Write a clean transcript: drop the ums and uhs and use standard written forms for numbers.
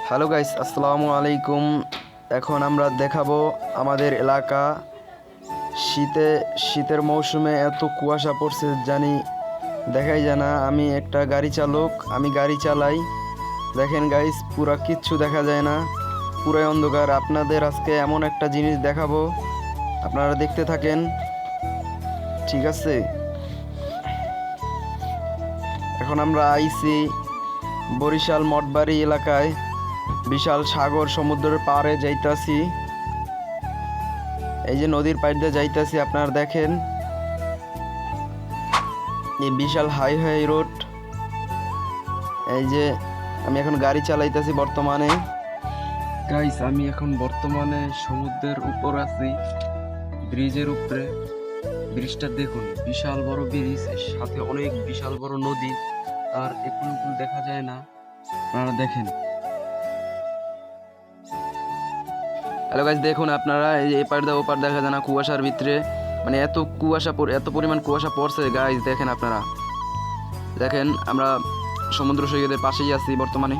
Hello guys, আসসালামু আলাইকুম। এখন আমরা দেখাবো আমাদের এলাকা। শীতের মৌসুমে এত কুয়াশা পড়ছে জানি দেখাই যায় না। আমি একটা গাড়ি চালক, আমি গাড়ি চালাই। দেখেন গাইস, পুরা কিচ্ছু দেখা যায় না, পুরাই অন্ধকার। আপনাদের আজকে এমন একটা জিনিস দেখাবো, আপনারা দেখতে থাকেন, ঠিক আছে? এখন আমরা আইছি বরিশাল মঠবাড়ি এলাকায়। বিশাল সাগর সমুদ্রের পাড়ে যাইতাছি, এই যে নদীর পাড় দিয়ে যাইতাছি। আপনারা দেখেন এই বিশাল হাইওয়ে রোড। এই যে আমি এখন গাড়ি চালাইতেছি বর্তমানে। গাইস, আমি এখন বর্তমানে সমুদ্রের উপর আছি, ব্রিজের উপরে। ব্রিজটা দেখুন, বিশাল বড় ব্রিজ, সাথে অনেক বিশাল বড় নদী, আর একুল দেখা যায় না। আপনারা দেখেন। হ্যালো গাইস, দেখুন আপনারা, এই যে এপার দা ওপার দেখা যায় না কুয়াশার ভিতরে। মানে এত পরিমাণ কুয়াশা পড়ছে গাইস। দেখেন আপনারা, দেখেন আমরা সমুদ্র সৈকতের পাশেই আছি বর্তমানে।